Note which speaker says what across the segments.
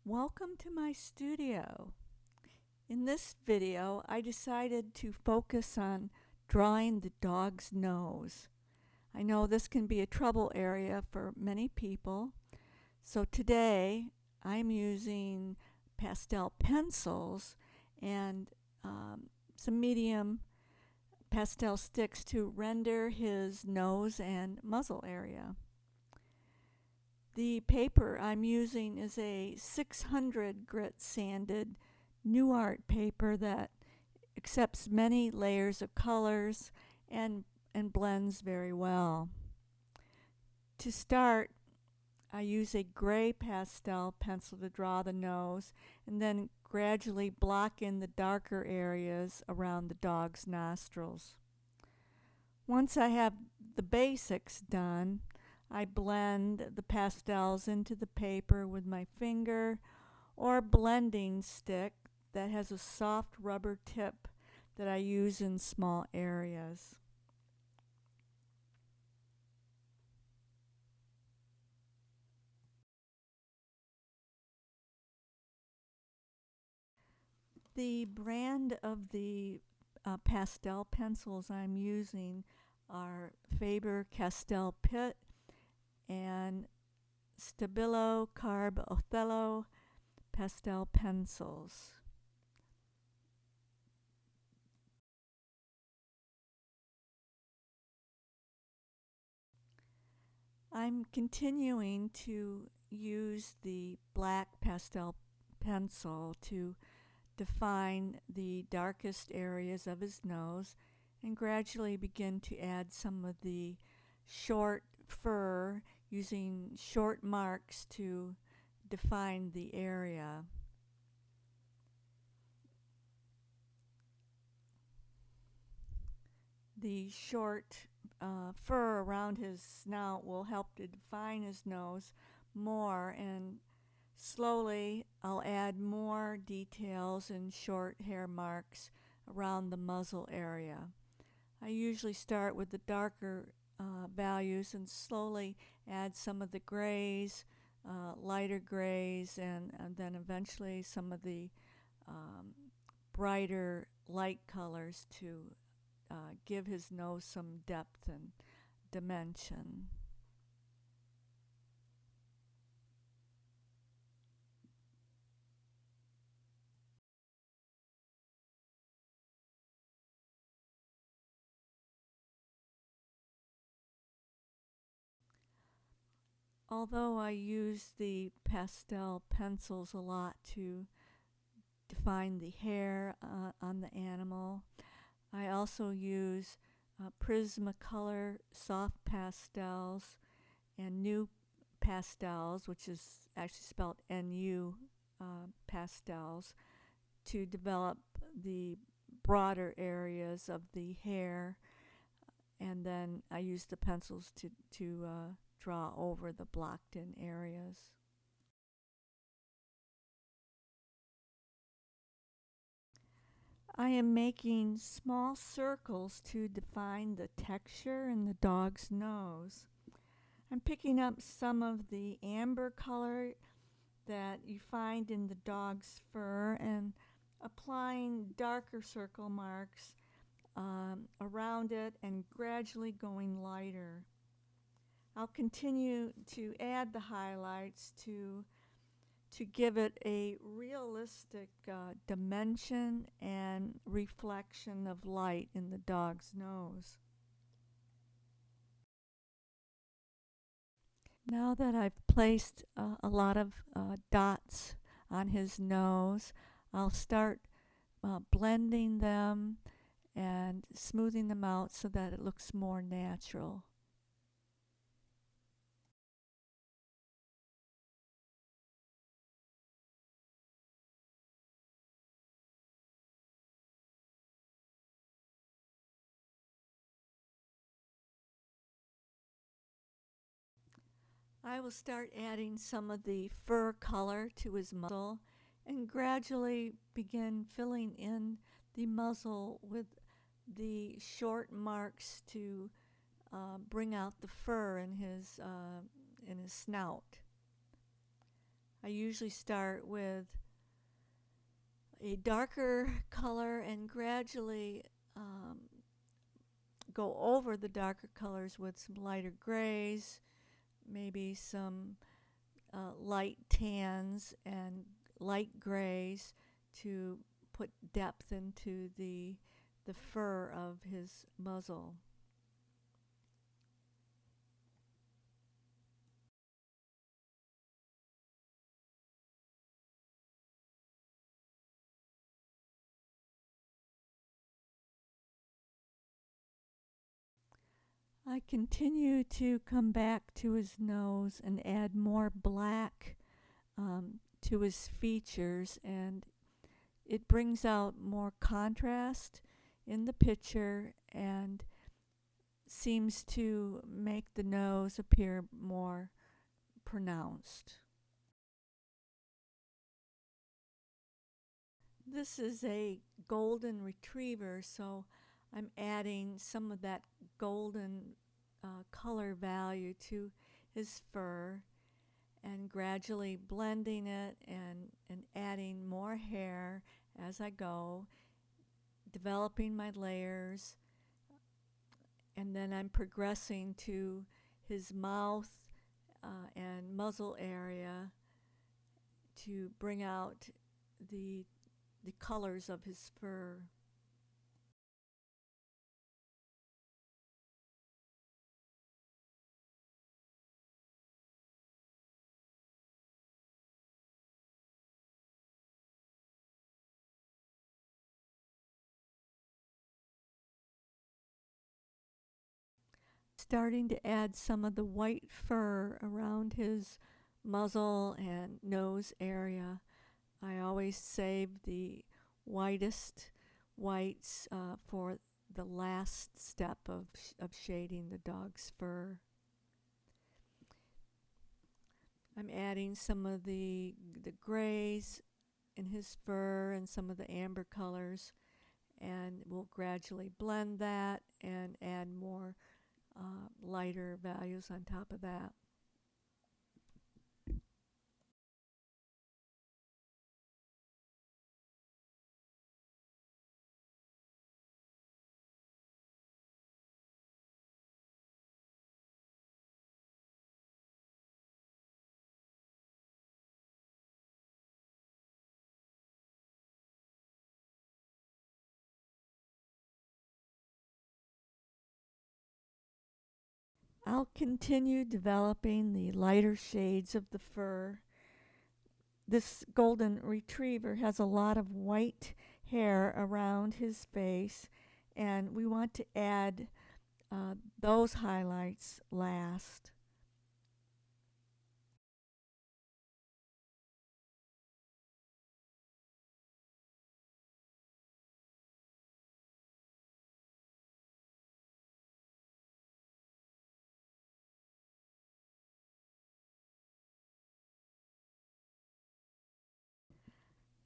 Speaker 1: Welcome to my studio. In this video, I decided to focus on drawing the dog's nose. I know this can be a trouble area for many people, so today I'm using pastel pencils and some medium pastel sticks to render his nose and muzzle area. The paper I'm using is a 600 grit sanded New Art paper that accepts many layers of colors and blends very well. To start, I use a gray pastel pencil to draw the nose and then gradually block in the darker areas around the dog's nostrils. Once I have the basics done, I blend the pastels into the paper with my finger or blending stick that has a soft rubber tip that I use in small areas. The brand of the pastel pencils I'm using are Faber-Castell Pitt and Stabilo Carb Othello pastel pencils. I'm continuing to use the black pastel pencil to define the darkest areas of his nose and gradually begin to add some of the short fur using short marks to define the area. The short fur around his snout will help to define his nose more, and slowly I'll add more details and short hair marks around the muzzle area. I usually start with the darker values and slowly add some of the grays, lighter grays, and then eventually some of the brighter light colors to give his nose some depth and dimension. Although I use the pastel pencils a lot to define the hair on the animal, I also use Prismacolor soft pastels and New pastels, which is actually spelled NU pastels, to develop the broader areas of the hair, and then I use the pencils to draw over the blocked in areas. I am making small circles to define the texture in the dog's nose. I'm picking up some of the amber color that you find in the dog's fur and applying darker circle marks around it and gradually going lighter. I'll continue to add the highlights to give it a realistic dimension and reflection of light in the dog's nose. Now that I've placed a lot of dots on his nose, I'll start blending them and smoothing them out so that it looks more natural. I will start adding some of the fur color to his muzzle and gradually begin filling in the muzzle with the short marks to bring out the fur in his snout. I I usually start with a darker color and gradually go over the darker colors with some lighter grays, maybe some light tans and light grays to put depth into the fur of his muzzle. I continue to come back to his nose and add more black to his features, and it brings out more contrast in the picture and seems to make the nose appear more pronounced. This is a golden retriever, so I'm adding some of that golden color value to his fur and gradually blending it and adding more hair as I go, developing my layers, and then I'm progressing to his mouth and muzzle area to bring out the colors of his fur. Starting to add some of the white fur around his muzzle and nose area. I always save the whitest whites for the last step of shading the dog's fur. I'm adding some of the grays in his fur and some of the amber colors, and we'll gradually blend that and add more lighter values on top of that. I'll continue developing the lighter shades of the fur. This golden retriever has a lot of white hair around his face, and we want to add those highlights last.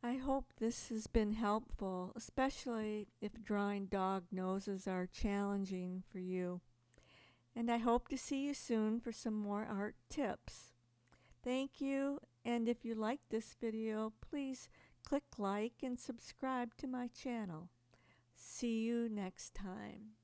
Speaker 1: I hope this has been helpful, especially if drawing dog noses are challenging for you. And I hope to see you soon for some more art tips. Thank you, and if you like this video, please click like and subscribe to my channel. See you next time.